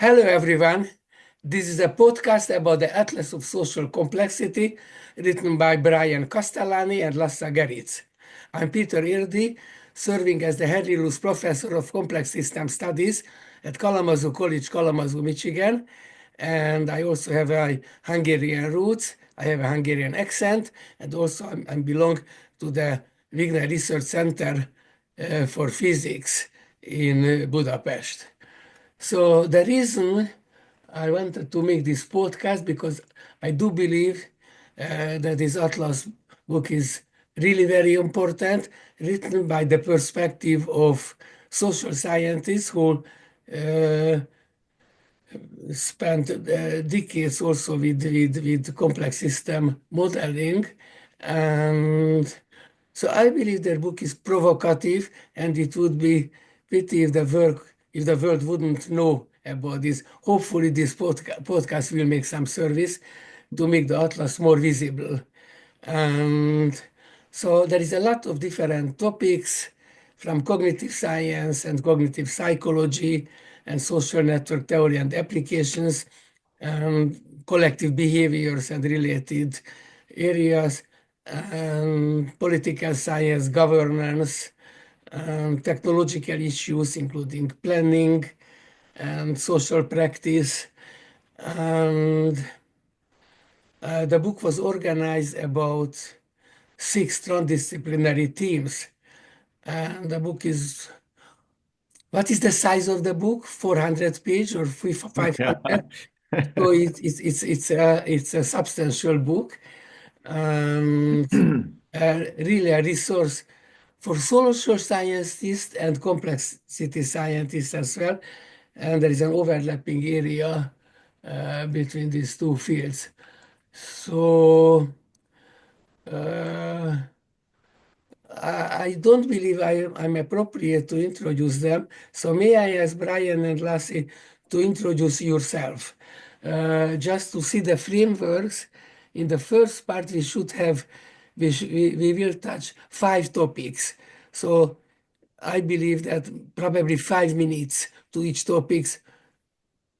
Hello, everyone. This is a podcast about the Atlas of Social Complexity, written by Brian Castellani and Lasse Gerrits. I'm Peter Irdi, serving as the Henry Luce Professor of Complex System Studies at Kalamazoo College, Kalamazoo, Michigan. And I also have a Hungarian roots. I have a Hungarian accent, and also I belong to the Wigner Research Center for Physics in Budapest. So the reason I wanted to make this podcast because I do believe that this Atlas book is really very important, written by the perspective of social scientists who uh, spent decades also with complex system modeling. And so I believe their book is provocative, and it would be pity if the world wouldn't know about this. Hopefully, this podcast will make some service to make the Atlas more visible. And so there is a lot of different topics from cognitive science and cognitive psychology and social network theory and applications, collective behaviors and related areas, political science, governance, technological issues, including planning and social practice. And the book was organized about 6 transdisciplinary themes. And the book is, what is the size of the book? 400 page or 500? So it's a substantial book, and really a resource for social scientists and complexity scientists as well. And there is an overlapping area between these two fields. So uh, I don't believe I'm appropriate to introduce them. So may I ask Brian and Lasse to introduce yourself? Just to see the frameworks. In the first part, we will touch 5 topics. So I believe that probably 5 minutes to each topics,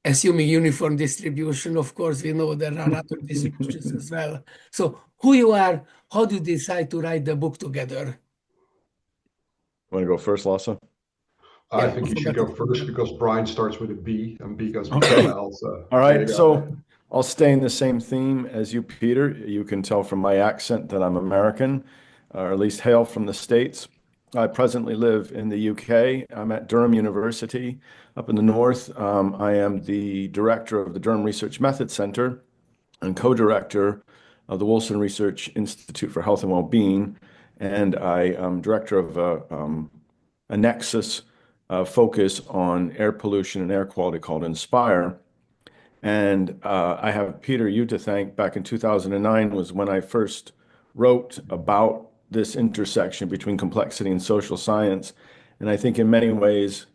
assuming uniform distribution. Of course, we know there are other distributions as well. So who you are, how do you decide to write the book together? Want to go first, Lasse? I think you should go first because Brian starts with a B and B goes with Okay. L. So All right. So I'll stay in the same theme as you, Peter. You can tell from my accent that I'm American, or at least hail from the States. I presently live in the UK. I'm at Durham University up in the north. I am the director of the Durham Research Methods Center and co-director of the Wilson Research Institute for Health and Wellbeing. And I am director of a nexus focus on air pollution and air quality called Inspire. And I have Peter, you to thank. Back in 2009 was when I first wrote about this intersection between complexity and social science. And I think in many ways,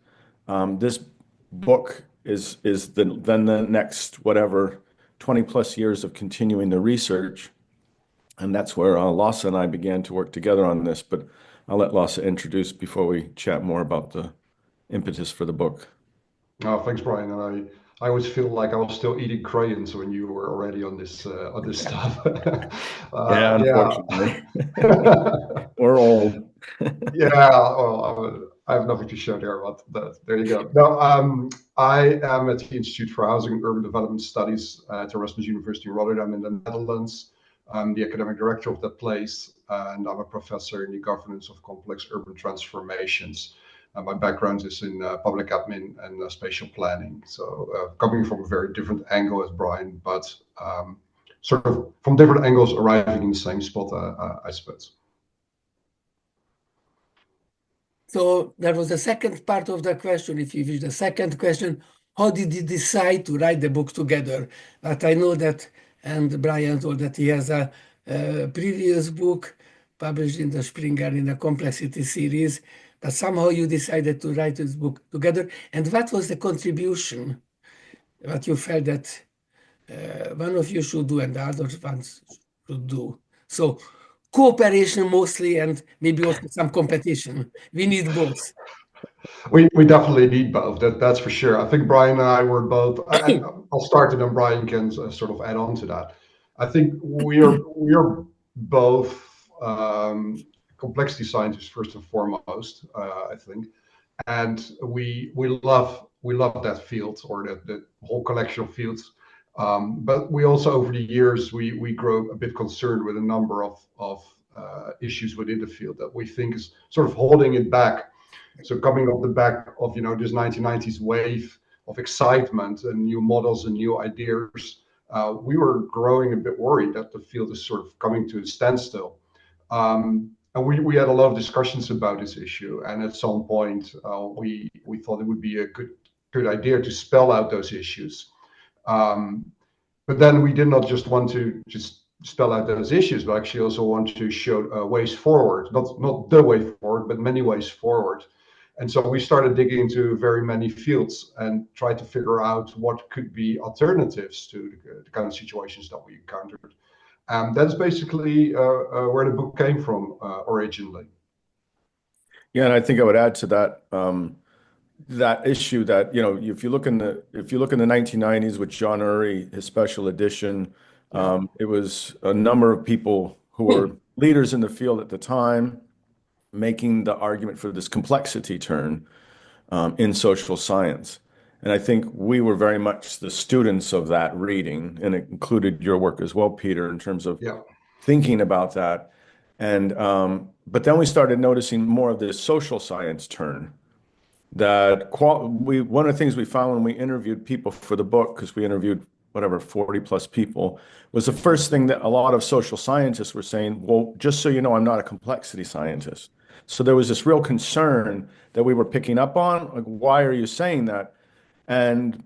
this book is then the next, whatever, 20 plus years of continuing the research. And that's where Lasse and I began to work together on this. But I'll let Lasse introduce before we chat more about the impetus for the book. Oh, thanks, Brian. And I always feel like I was still eating crayons when you were already on this stuff. Yeah, unfortunately. We're old. Yeah, well, I have nothing to show there, but there you go. No, I am at the Institute for Housing and Urban Development Studies at Erasmus University in Rotterdam in the Netherlands. I'm the academic director of that place, and I'm a professor in the governance of complex urban transformations. My background is in public admin and spatial planning. So coming from a very different angle as Brian, but sort of from different angles arriving in the same spot, I suppose. So that was the second part of the question. If you wish, the second question, how did you decide to write the book together? But I know that, and Brian told that he has a previous book published in the Springer in the Complexity series, but somehow you decided to write this book together. And what was the contribution? What you felt that one of you should do and the other ones should do? So cooperation mostly, and maybe also some competition. We need both. We definitely need both. That's for sure. I think Brian and I were both. I'll start, and then Brian can sort of add on to that. I think we are both complexity scientists first and foremost. I think, and we love that field, or that whole collection of fields. But we also, over the years, we grow a bit concerned with a number of issues within the field that we think is sort of holding it back. So coming off the back of this 1990s wave of excitement and new models and new ideas, we were growing a bit worried that the field is sort of coming to a standstill. And we had a lot of discussions about this issue, and at some point we thought it would be a good idea to spell out those issues. But then we did not just want to just spell out those issues, but actually also want to show ways forward, not the way forward, but many ways forward. And so we started digging into very many fields and tried to figure out what could be alternatives to the kind of situations that we encountered. That's basically where the book came from originally. Yeah, and I think I would add to that that issue that, if you look in the 1990s with John Urry, his special edition, it was a number of people who were leaders in the field at the time making the argument for this complexity turn in social science. And I think we were very much the students of that reading, and it included your work as well, Peter, in terms of thinking about that. And but then we started noticing more of this social science turn. One of the things we found when we interviewed people for the book, because we interviewed 40 plus people, was the first thing that a lot of social scientists were saying, well, just so you know, I'm not a complexity scientist. So there was this real concern that we were picking up on, like, why are you saying that? And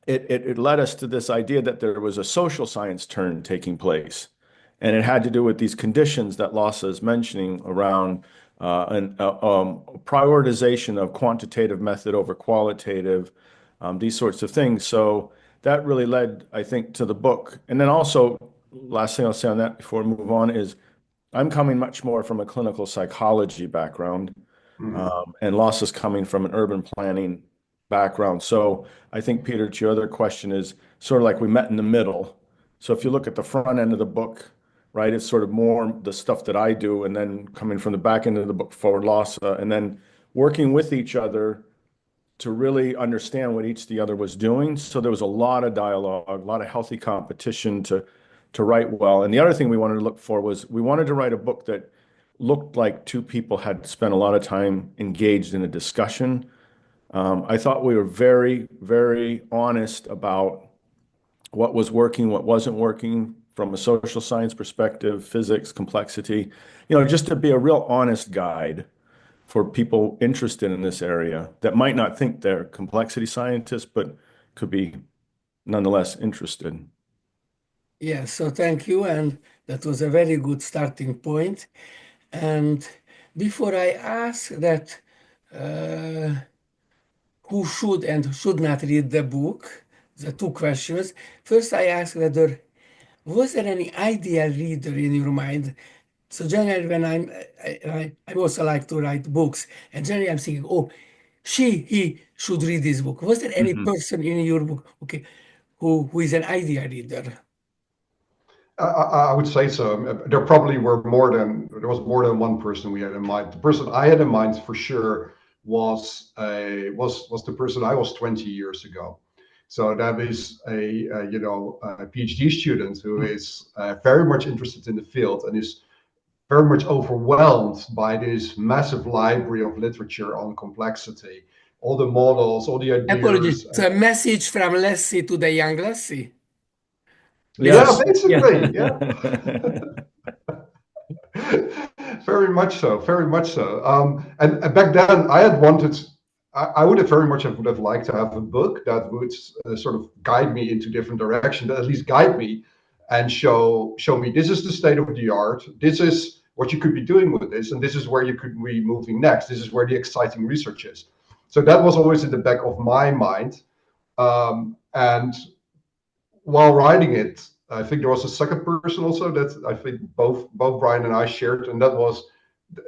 it led us to this idea that there was a social science turn taking place. And it had to do with these conditions that Lasse is mentioning around prioritization of quantitative method over qualitative, these sorts of things. So that really led, I think, to the book. And then also, last thing I'll say on that before we move on is I'm coming much more from a clinical psychology background, and Lasse is coming from an urban planning background. So I think, Peter, to your other question, is sort of like we met in the middle. So if you look at the front end of the book, right, it's sort of more the stuff that I do, and then coming from the back end of the book for Lasse, and then working with each other to really understand what each the other was doing. So there was a lot of dialogue, a lot of healthy competition to write well. And the other thing we wanted to look for was we wanted to write a book that looked like two people had spent a lot of time engaged in a discussion. I thought we were very, very honest about what was working, what wasn't working from a social science perspective, physics, complexity, just to be a real honest guide for people interested in this area that might not think they're complexity scientists, but could be nonetheless interested. Yeah, so thank you. And that was a very good starting point. And before I ask that, who should and should not read the book, the two questions, first I ask whether was there any ideal reader in your mind? So generally, when I also like to write books, and generally I'm thinking, oh, he should read this book. Was there any person in your book, okay, who is an ideal reader? I would say so. There was more than one person we had in mind. The person I had in mind for sure was the person I was 20 years ago. So that is a PhD student who is very much interested in the field and is very much overwhelmed by this massive library of literature on complexity, all the models, all the Apologies. ideas. So a message from Lasse to the young Lasse. Yeah, Yes. basically, yeah. Very much so, very much so. And back then, I would have very much would have liked to have a book that would sort of guide me into different directions, at least guide me and show me this is the state of the art, this is what you could be doing with this, and this is where you could be moving next. This is where the exciting research is. So that was always in the back of my mind. And while writing it, I think there was a second person also that I think both Brian and I shared, and that was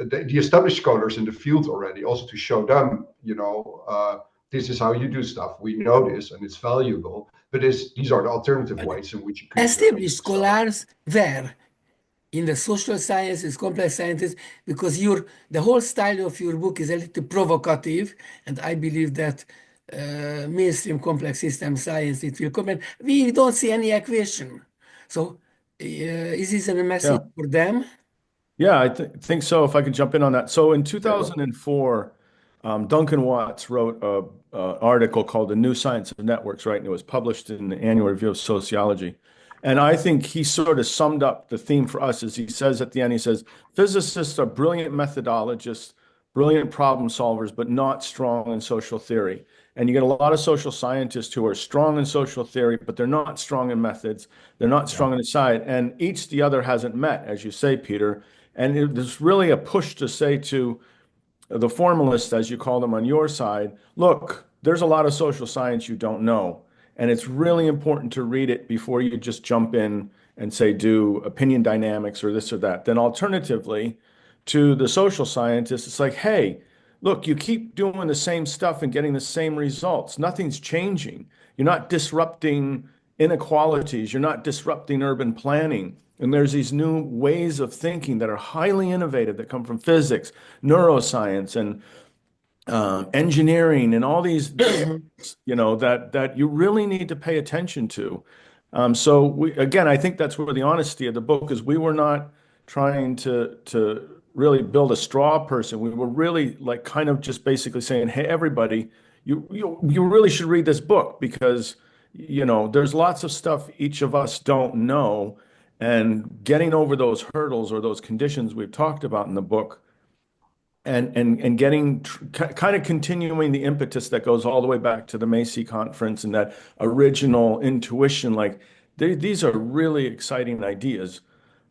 the established scholars in the field already, also to show them, this is how you do stuff. We know this and it's valuable, but these are the alternative ways in which you could Established discover. scholars were in the social sciences, complex sciences, because the whole style of your book is a little provocative, and I believe that mainstream complex system science it will come. And we don't see any equation. So is this a Yeah. message for them? Yeah, I think so. If I could jump in on that. So in Yeah. 2004, Duncan Watts wrote a article called "The New Science of Networks," right? And it was published in the Annual Review of Sociology. And I think he sort of summed up the theme for us, as he says at the end. He says, physicists are brilliant methodologists, brilliant problem solvers, but not strong in social theory. And you get a lot of social scientists who are strong in social theory, but they're not strong in methods. They're not Yeah. strong in the side. And each the other hasn't met, as you say, Peter. And there's really a push to say to the formalists, as you call them on your side, look, there's a lot of social science you don't know. And it's really important to read it before you just jump in and say, do opinion dynamics or this or that. Then alternatively, to the social scientists, it's like, hey, look, you keep doing the same stuff and getting the same results. Nothing's changing. You're not disrupting inequalities. You're not disrupting urban planning. And there's these new ways of thinking that are highly innovative that come from physics, neuroscience, and engineering, and all these, that you really need to pay attention to. So again, I think that's where the honesty of the book is. We were not trying to really build a straw person. We were really like kind of just basically saying, hey, everybody, you really should read this book because there's lots of stuff each of us don't know, and getting over those hurdles or those conditions we've talked about in the book, and getting kind of continuing the impetus that goes all the way back to the Macy conference and that original intuition, like these are really exciting ideas,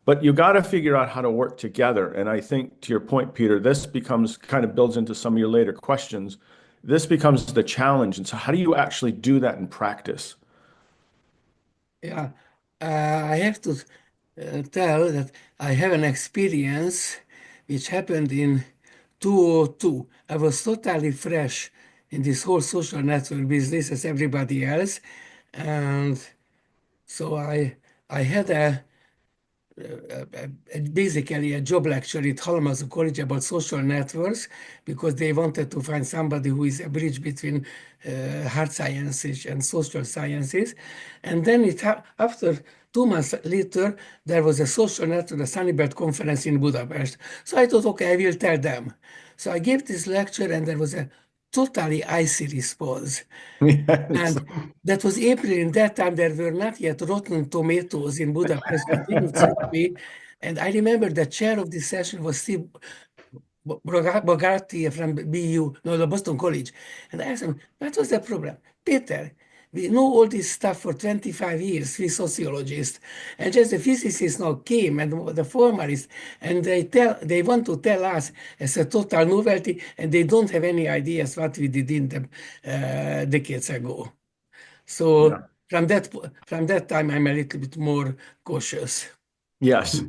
but you got to figure out how to work together. And I think to your point, Peter, this becomes kind of builds into some of your later questions. This becomes the challenge. And so how do you actually do that in practice? Yeah, I have to tell that I have an experience which happened in 2002. I was totally fresh in this whole social network business as everybody else, and so I had basically a job lecture at Halmazu College about social networks because they wanted to find somebody who is a bridge between hard sciences and social sciences. And then after 2 months later, there was a social network, a Sunnybird conference in Budapest. So I thought, okay, I will tell them. So I gave this lecture and there was a totally icy response. Yes. And that was April. In that time, there were not yet rotten tomatoes in Budapest. They didn't throw me. And I remember the chair of this session was Steve Bogatti from BU, no, the Boston College. And I asked him, what was the problem? Peter, we know all this stuff for 25 years, we sociologists. And just the physicists now came and the formalists, and they want to tell us as a total novelty, and they don't have any ideas what we did in the decades ago. So Yeah. from that time, I'm a little bit more cautious. Yes.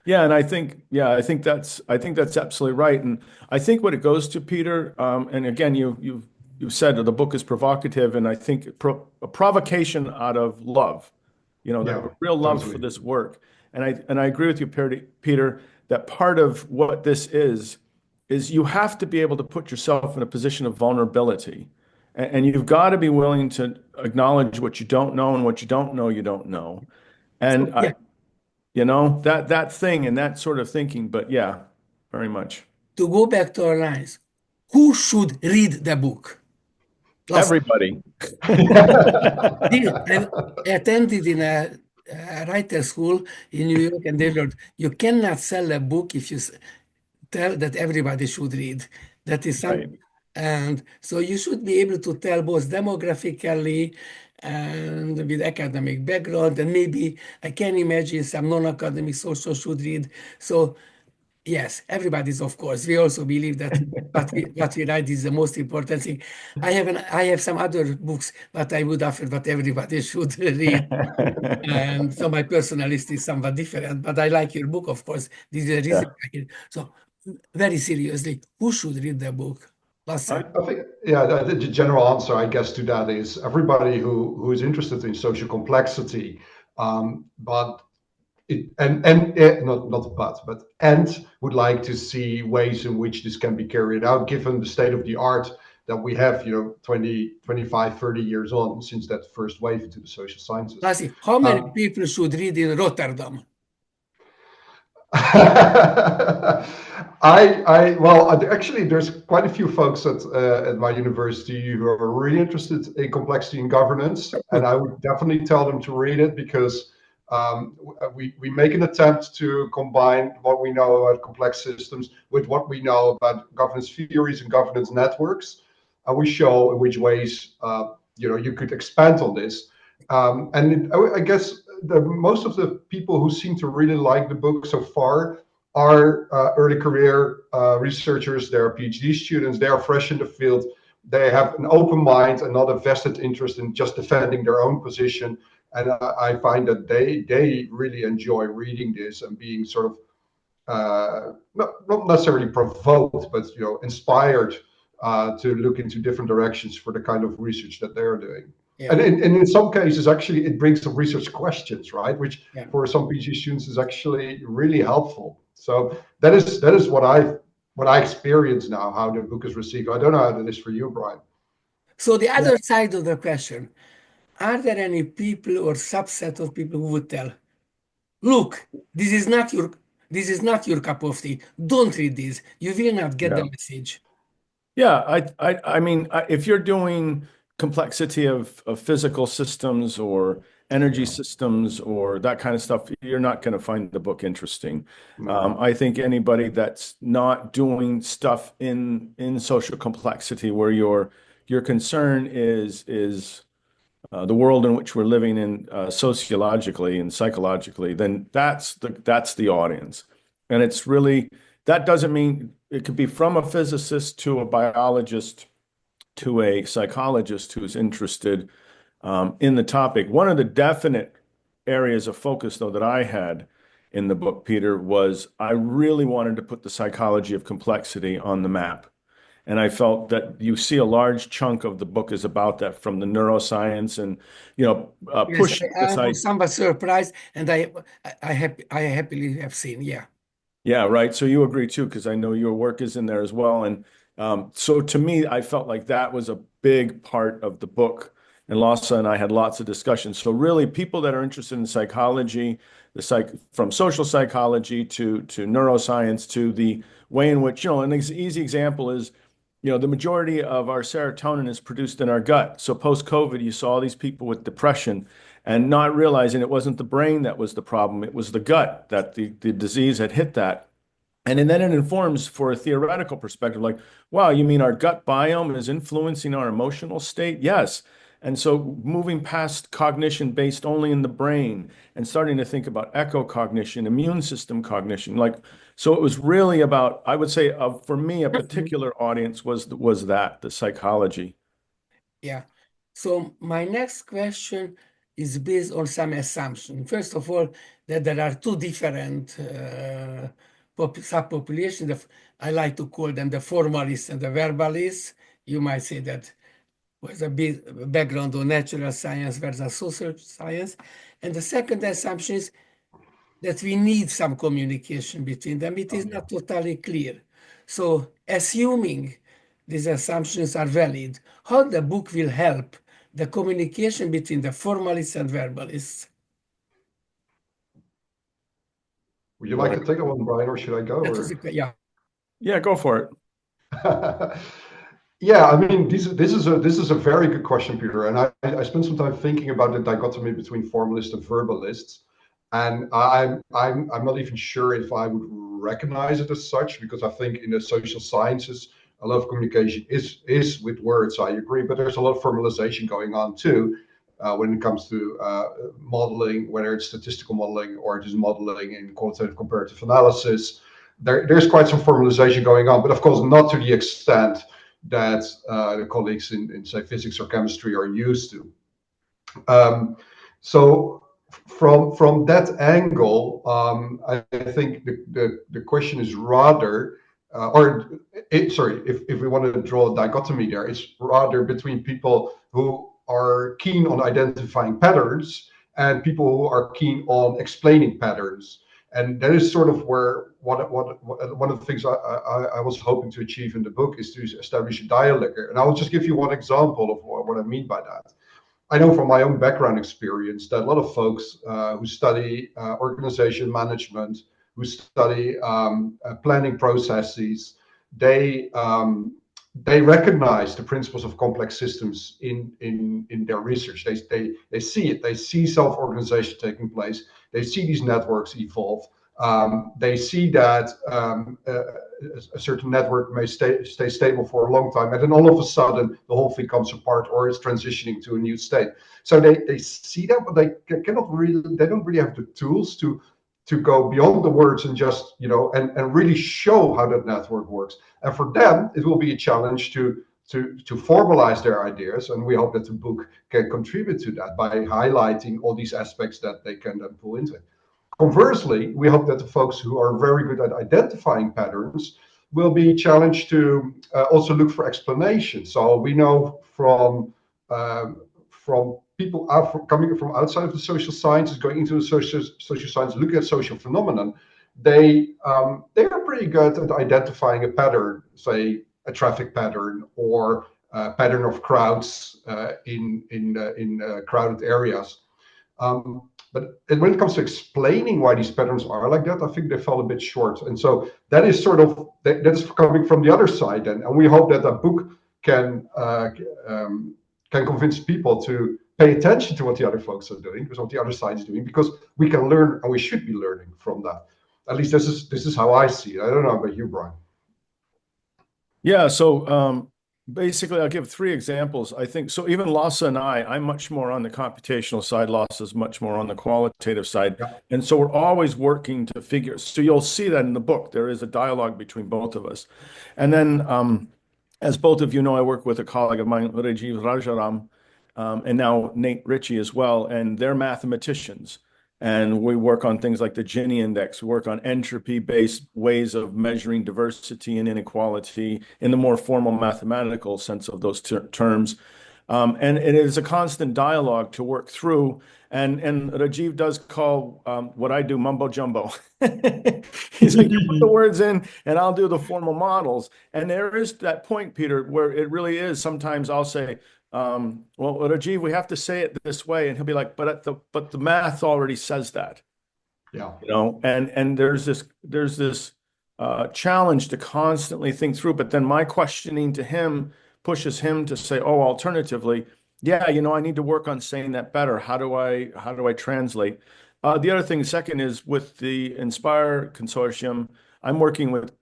Yeah, and I think that's absolutely right. And I think what it goes to, Peter, and again, you've said that the book is provocative, and I think a provocation out of love, that Yeah, real love for totally. this work. And I agree with you, Peter, that part of what this is you have to be able to put yourself in a position of vulnerability. And you've got to be willing to acknowledge what you don't know, and what you don't know, you don't know. And So yeah, that thing and that sort of thinking, but yeah, very much. to go back to our lines, who should read the book? Lasse. Everybody. I attended in a writer school in New York, and they learned you cannot sell a book if you tell that everybody should read. That is Right. some, and so you should be able to tell both demographically and with academic background, and maybe I can imagine some non-academics also should read. So yes, everybody's of course. We also believe that what we write is the most important thing. I have some other books that I would offer that everybody should read. And so my personality is somewhat different, but I like your book, of course. This is a reason. Yeah. So very seriously, who should read the book? Lasse. I think, yeah, the general answer, I guess, to that is everybody who is interested in social complexity, but and would like to see ways in which this can be carried out, given the state of the art that we have, 20, 25, 30 years on since that first wave into the social sciences. Lasse, how many Um, people should read in Rotterdam? Actually, there's quite a few folks at my university who are really interested in complexity and governance, and I would definitely tell them to read it because we make an attempt to combine what we know about complex systems with what we know about governance theories and governance networks, and we show in which ways you could expand on this. I guess most of the people who seem to really like the book so far are early career researchers. They're PhD students. They are fresh in the field. They have an open mind and not a vested interest in just defending their own position. And I find that they really enjoy reading this and being sort of not necessarily provoked, but inspired to look into different directions for the kind of research that they're doing. Yeah. And in some cases, actually, it brings some research questions, right? Which Yeah. for some PhD students is actually really helpful. So that is what I experience now, how the book is received. I don't know how that is for you, Brian. So the other side of the question, are there any people or subset of people who would tell, look, this is not your cup of tea. Don't read this. You will not get the message. Yeah, I mean, if you're doing complexity of physical systems or energy systems or that kind of stuff, you're not going to find the book interesting. I think anybody that's not doing stuff in social complexity, where your concern is the world in which we're living in sociologically and psychologically, then that's the audience. And it's really, that doesn't mean it could be from a physicist to a biologist to a psychologist who's interested in the topic. One of the definite areas of focus, though, that I had in the book, Peter, was I really wanted to put the psychology of complexity on the map. And I felt that you see a large chunk of the book is about that, from the neuroscience and, Yes, pushing this I'm idea. somewhat surprised, and I happily have seen, yeah. Yeah, right. So you agree too, because I know your work is in there as well. And so to me, I felt like that was a big part of the book. And Lasse and I had lots of discussions. So really, people that are interested in psychology, from social psychology to neuroscience to the way in which, an easy example is, the majority of our serotonin is produced in our gut. So post-COVID, you saw all these people with depression and not realizing it wasn't the brain that was the problem. It was the gut, that the disease had hit that. And then it informs, for a theoretical perspective, like, wow, you mean our gut biome is influencing our emotional state? Yes. And so moving past cognition based only in the brain and starting to think about echocognition, immune system cognition, so it was really about, I would say, for me, a particular audience was the psychology. Yeah. So my next question is based on some assumption. First of all, that there are two different subpopulations. I like to call them the formalists and the verbalists. You might say that was a big background on natural science versus social science. And the second assumption is that we need some communication between them. It is not totally clear. So assuming these assumptions are valid, how the book will help the communication between the formalists and verbalists? Would you like to take that one, Brian, or should I go? That was yeah. Yeah, go for it. Yeah, I mean, this is a very good question, Peter. And I spent some time thinking about the dichotomy between formalists and verbalists, and I'm not even sure if I would recognize it as such, because I think in the social sciences a lot of communication is with words. I agree, but there's a lot of formalization going on too when it comes to modeling, whether it's statistical modeling or it is modeling in quantitative comparative analysis. There's quite some formalization going on, but of course not to the extent that the colleagues in say physics or chemistry are used to. So from that angle, I think the question is rather if we want to draw a dichotomy there, it's rather between people who are keen on identifying patterns and people who are keen on explaining patterns. And that is sort of where one of the things I was hoping to achieve in the book is to establish a dialogue. And I'll just give you one example of what I mean by that. I know from my own background experience that a lot of folks who study organization management, who study planning processes, they recognize the principles of complex systems in their research. They see it. They see self-organization taking place. They see these networks evolve. They see that a certain network may stay stable for a long time, and then all of a sudden the whole thing comes apart or is transitioning to a new state. So they see that, but they don't really have the tools to go beyond the words and just and really show how that network works. And for them, it will be a challenge to formalize their ideas, and we hope that the book can contribute to that by highlighting all these aspects that they can then pull into. Conversely, we hope that the folks who are very good at identifying patterns will be challenged to also look for explanations. So we know from people coming from outside of the social sciences, going into the social science, looking at social phenomenon, they are pretty good at identifying a pattern, say a traffic pattern or a pattern of crowds in crowded areas. But when it comes to explaining why these patterns are like that, I think they fall a bit short. And so that is that's coming from the other side, and we hope that a book can convince people to pay attention to what the other folks are doing, because what the other side is doing, because we can learn and we should be learning from that. At least this is how I see it. I don't know about you, Brian. Yeah, so basically I'll give three examples. I think so even Lasse and I'm much more on the computational side, Lasse is much more on the qualitative side. Yeah. And so we're always working to figure, so you'll see that in the book, there is a dialogue between both of us. And then as both of you know, I work with a colleague of mine, Rajiv Rajaram, and now Nate Ritchie as well, and they're mathematicians. And we work on things like the Gini index. We work on entropy-based ways of measuring diversity and inequality in the more formal mathematical sense of those terms. And it is a constant dialogue to work through. And Rajiv does call what I do mumbo jumbo. He's like, you put the words in and I'll do the formal models. And there is that point, Peter, where it really is. Sometimes I'll say, well, Rajiv, we have to say it this way. And he'll be like, but the math already says that. Yeah. And there's this challenge to constantly think through. But then my questioning to him pushes him to say, oh, alternatively, yeah, I need to work on saying that better. How do I translate? The other thing, second, is with the Inspire Consortium, I'm working with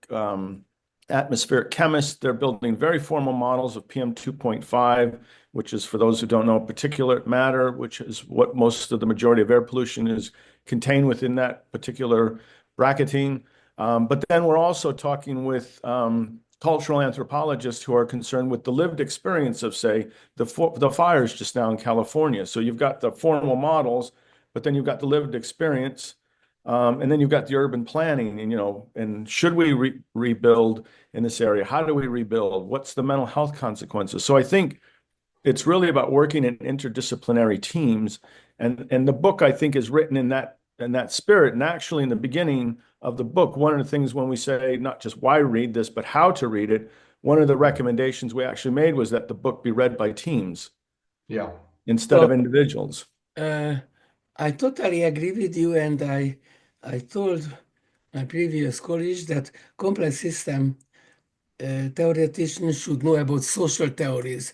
atmospheric chemists. They're building very formal models of PM 2.5, which is, for those who don't know, particulate matter, which is what most of the majority of air pollution is contained within that particular bracketing. But then we're also talking with cultural anthropologists who are concerned with the lived experience of, say, the fires just now in California. So you've got the formal models, but then you've got the lived experience, and then you've got the urban planning, and should we rebuild in this area? How do we rebuild? What's the mental health consequences? So I think it's really about working in interdisciplinary teams, and the book, I think, is written in that spirit. And actually, in the beginning of the book, one of the things when we say not just why read this, but how to read it, one of the recommendations we actually made was that the book be read by teams, instead of individuals. I totally agree with you, and I told my previous colleagues that complex system theoreticians should know about social theories.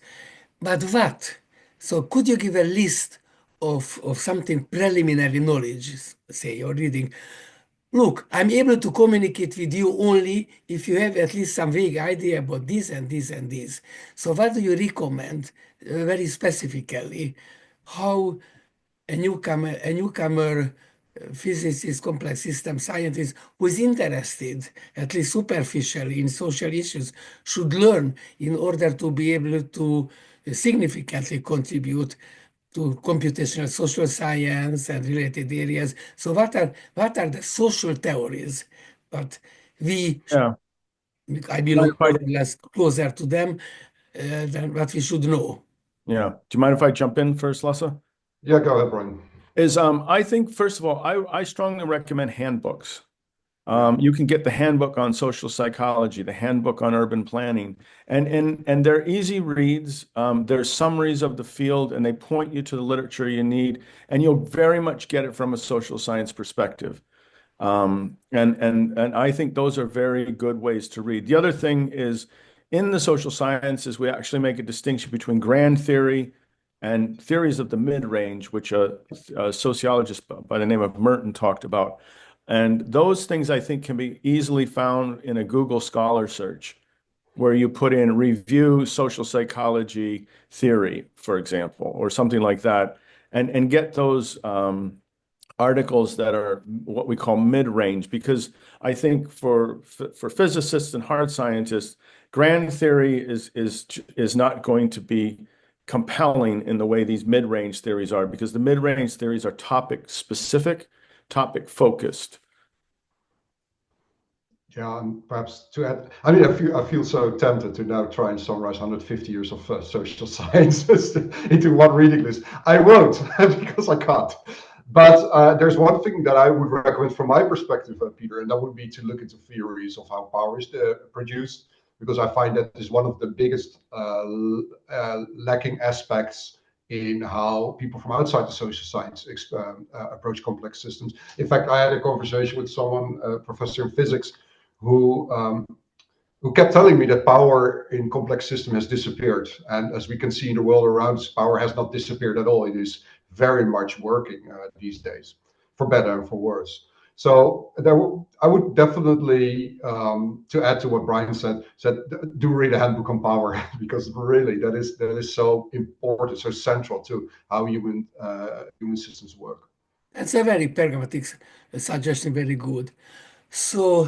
But what? So could you give a list of something preliminary knowledge, say you're reading? Look, I'm able to communicate with you only if you have at least some vague idea about this and this and this. So what do you recommend very specifically? How a newcomer physicist, complex system scientist who is interested, at least superficially, in social issues, should learn in order to be able to significantly contribute to computational social science and related areas. So what are the social theories? But we Yeah. I Do you mind belong if I, more or less closer to them than what we should know. yeah. Do you mind if I jump in first, Lasse? Yeah, go ahead, Brian. I think first of all, I strongly recommend handbooks. Yeah. You can get the handbook on social psychology, the handbook on urban planning, and they're easy reads. They're summaries of the field, and they point you to the literature you need, and you'll very much get it from a social science perspective. And I think those are very good ways to read. The other thing is, in the social sciences, we actually make a distinction between grand theory and theories of the mid-range, which a sociologist by the name of Merton talked about. And those things I think can be easily found in a Google Scholar search, where you put in review social psychology theory, for example, or something like that, and get those articles that are what we call mid-range, because I think for physicists and hard scientists, grand theory is not going to be compelling in the way these mid-range theories are, because the mid-range theories are topic specific, topic focused. Yeah, and perhaps to add, I mean, I feel so tempted to now try and summarize 150 years of social sciences into one reading list. I won't because I can't. But there's one thing that I would recommend from my perspective, Peter, and that would be to look into theories of how power is produced, because I find that is one of the biggest lacking aspects in how people from outside the social science approach complex systems. In fact, I had a conversation with someone, a professor in physics, who kept telling me that power in complex system has disappeared. And as we can see in the world around us, power has not disappeared at all. It is very much working these days, for better and for worse. So I would definitely, to add to what Brian said, do read a handbook on power, because really that is so important, so central to how human systems work. That's a very pragmatic suggestion, very good. So,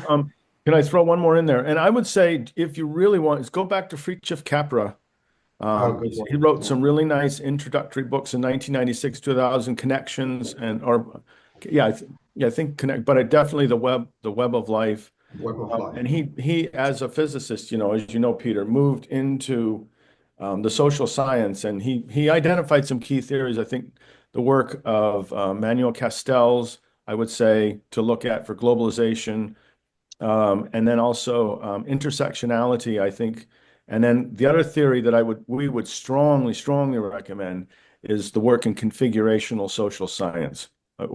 Can I throw one more in there? And I would say, if you really want, is go back to Fritjof Capra. Good He point. wrote Yeah. some really nice introductory books in 1996, 2000, Connections, I think Connect, but definitely the Web of Life. Web of life. And he, as a physicist, as you know, Peter, moved into the social science, and he identified some key theories. I think the work of Manuel Castells, I would say, to look at for globalization. And then also intersectionality, I think. And then the other theory that we would strongly, strongly recommend is the work in configurational social science. I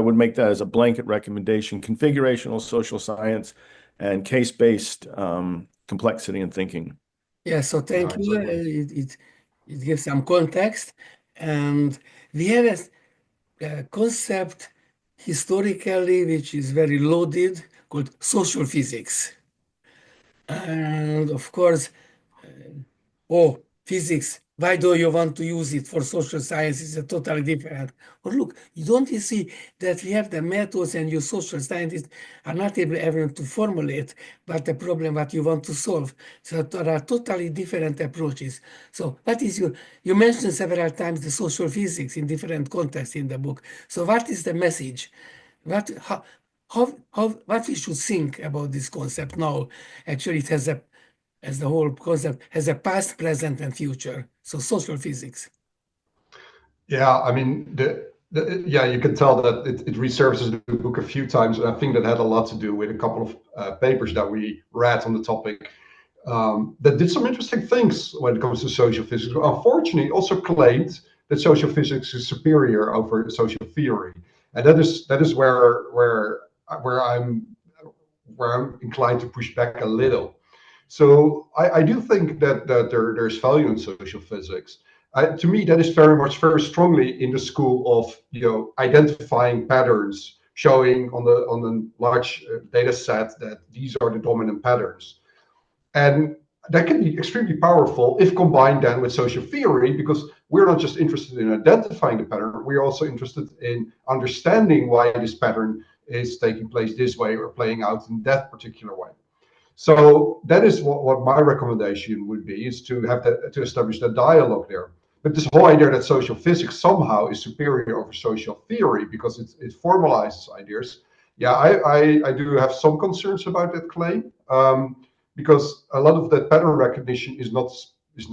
would make that as a blanket recommendation: configurational social science and case-based complexity and thinking. yeah, so Yeah, thank you. exactly. It gives some context. And we have a concept historically which is very loaded called social physics. And of course, oh, physics, why do you want to use it for social science? Is a totally different. Or look, you don't you see that we have the methods and you social scientists are not able even to formulate what the problem what you want to solve. So there are totally different approaches. So what is you mentioned several times the social physics in different contexts in the book. So what is the message? What, what we should think about this concept now? Actually, it has a as the whole concept has a past, present, and future. So social physics. Yeah, I mean, yeah, you can tell that it resurfaces the book a few times, and I think that had a lot to do with a couple of papers that we read on the topic that did some interesting things when it comes to social physics. Unfortunately, also claimed that social physics is superior over social theory, and that is where I'm inclined to push back a little. So I do think that there's value in social physics. To me, that is very strongly in the school of identifying patterns, showing on a large data set that these are the dominant patterns, and that can be extremely powerful if combined then with social theory, because we're not just interested in identifying the pattern, we're also interested in understanding why this pattern is taking place this way or playing out in that particular way. So that is what my recommendation would be, is to have to establish that dialogue there. But this whole idea that social physics somehow is superior over social theory because it formalizes ideas, yeah, I do have some concerns about that claim. because a lot of that pattern recognition is not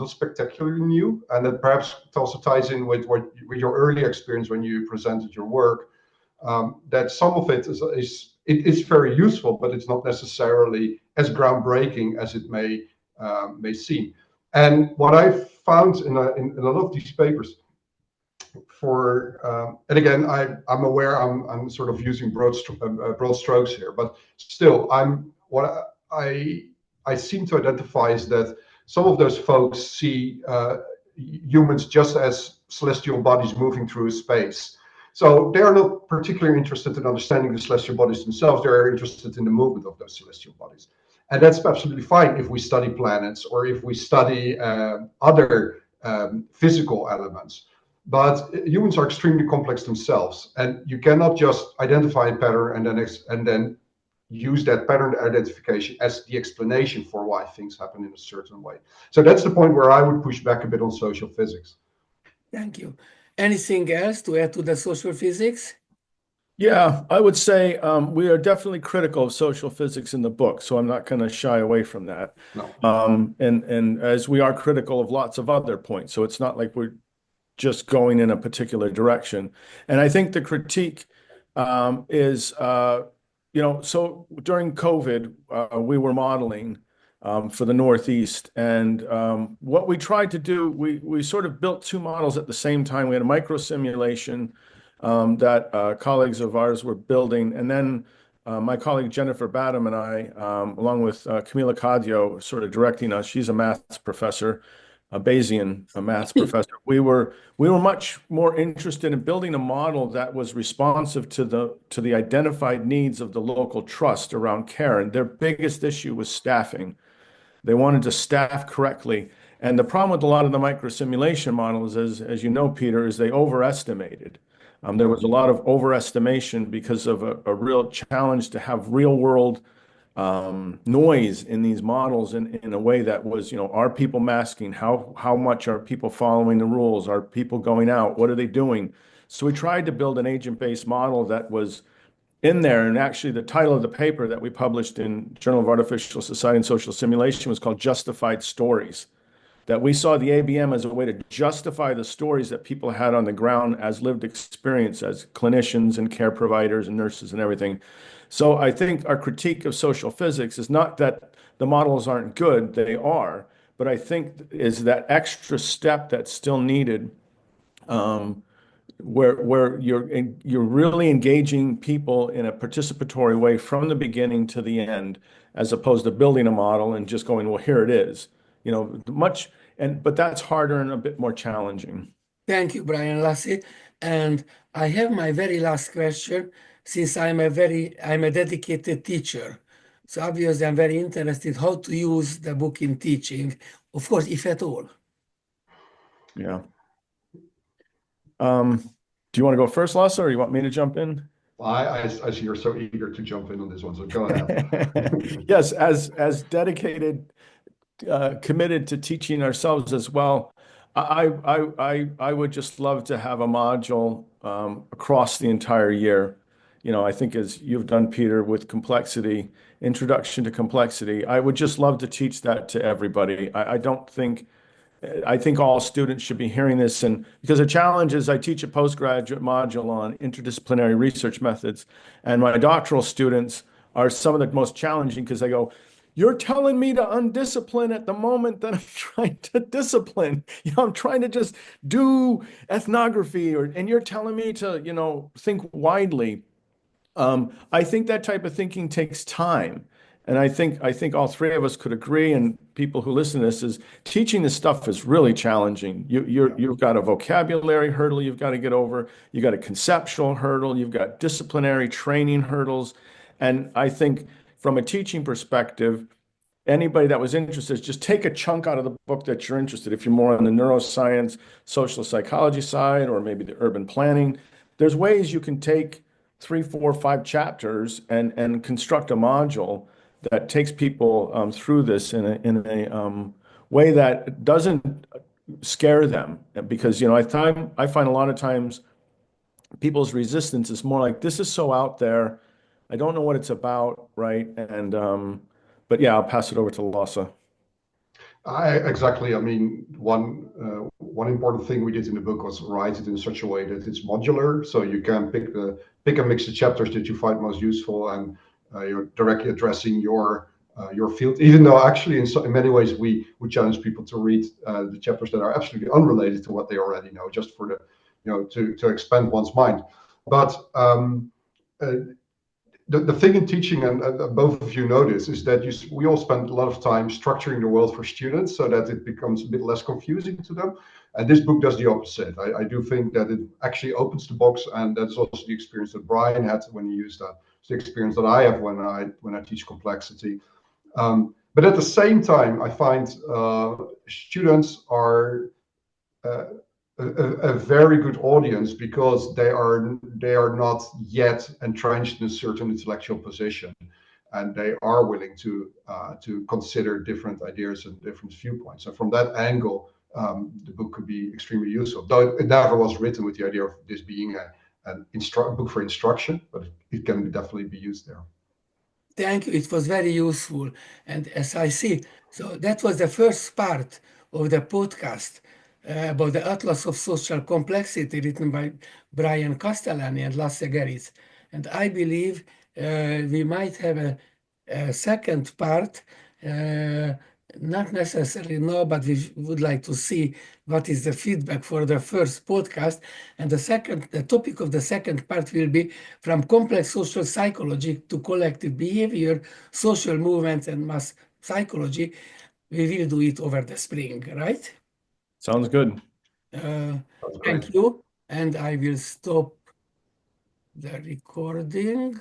spectacularly new, and that perhaps it also ties in with with your early experience when you presented your work. That some of it is very useful, but it's not necessarily as groundbreaking as it may seem. And what I've found in a lot of these papers, and again, I'm aware I'm sort of using broad strokes here, but still, what I seem to identify is that some of those folks see humans just as celestial bodies moving through space. So they are not particularly interested in understanding the celestial bodies themselves. They are interested in the movement of those celestial bodies. And that's absolutely fine if we study planets or if we study other physical elements. But humans are extremely complex themselves, and you cannot just identify a pattern and then use that pattern identification as the explanation for why things happen in a certain way. So that's the point where I would push back a bit on social physics. Thank you. Anything else to add to the social physics? Yeah, I would say we are definitely critical of social physics in the book, so I'm not going to shy away from that. No. And as we are critical of lots of other points, so it's not like we're just going in a particular direction. And I think the critique is, so during COVID, we were modeling for the Northeast. And what we tried to do, we sort of built two models at the same time. We had a micro simulation that colleagues of ours were building. And then my colleague Jennifer Badham and I, along with Camila Cadio, sort of directing us, she's a maths professor, a Bayesian maths professor. We were much more interested in building a model that was responsive to the identified needs of the local trust around care. And their biggest issue was staffing. They wanted to staff correctly. And the problem with a lot of the microsimulation models, as you know, Peter, is they overestimated. There was a lot of overestimation because of a real challenge to have real world noise in these models in a way that was, are people masking? How much are people following the rules? Are people going out? What are they doing? So we tried to build an agent-based model that was in there. And actually, the title of the paper that we published in Journal of Artificial Society and Social Simulation was called Justified Stories. That we saw the ABM as a way to justify the stories that people had on the ground as lived experience as clinicians and care providers and nurses and everything. So I think our critique of social physics is not that the models aren't good, they are, but I think is that extra step that's still needed, where you're really engaging people in a participatory way from the beginning to the end, as opposed to building a model and just going, well, here it is. But that's harder and a bit more challenging. Thank you, Brian Lasse. And I have my very last question, since I'm a dedicated teacher. So obviously I'm very interested how to use the book in teaching, of course, if at all. Yeah. Do you want to go first, Lasse, or you want me to jump in? I see you're so eager to jump in on this one, so go ahead. Yes, as dedicated, committed to teaching ourselves as well, I would just love to have a module across the entire year. I think as you've done, Peter, with complexity, introduction to complexity, I would just love to teach that to everybody. I think all students should be hearing this, and because the challenge is I teach a postgraduate module on interdisciplinary research methods, and my doctoral students are some of the most challenging because they go, you're telling me to undiscipline at the moment that I'm trying to discipline. I'm trying to just do ethnography, and you're telling me to, think widely. I think that type of thinking takes time. And I think all three of us could agree, and people who listen to this, is teaching this stuff is really challenging. You've got a vocabulary hurdle you've got to get over. You've got a conceptual hurdle. You've got disciplinary training hurdles. And I think from a teaching perspective, anybody that was interested, just take a chunk out of the book that you're interested. If you're more on the neuroscience, social psychology side, or maybe the urban planning, there's ways you can take 3, 4, 5 chapters and construct a module that takes people through this in a way that doesn't scare them. Because I find a lot of times people's resistance is more like, this is so out there, I don't know what it's about, right? And But yeah, I'll pass it over to Lasse. Exactly. I mean, one important thing we did in the book was write it in such a way that it's modular, so you can pick and mix the chapters that you find most useful, and you're directly addressing your field. Even though actually in many ways we challenge people to read the chapters that are absolutely unrelated to what they already know, just for to expand one's mind. But the thing in teaching, and both of you know this, is that we all spend a lot of time structuring the world for students so that it becomes a bit less confusing to them. And this book does the opposite. I do think that it actually opens the box, and that's also the experience that Brian had when he used that. It's the experience that I have when I teach complexity. But at the same time, I find students are a very good audience because they are not yet entrenched in a certain intellectual position, and they are willing to consider different ideas and different viewpoints. And from that angle, the book could be extremely useful. Though it never was written with the idea of this being a book for instruction, but it can definitely be used there. Thank you. It was very useful. And as I see, so that was the first part of the podcast about the Atlas of Social Complexity written by Brian Castellani and Lasse Gerrits. And I believe we might have a second part, not necessarily now, but we would like to see what is the feedback for the first podcast. And the topic of the second part will be from complex social psychology to collective behavior, social movements, and mass psychology. We will do it over the spring, right? Sounds good. That's great. Thank you. And I will stop the recording.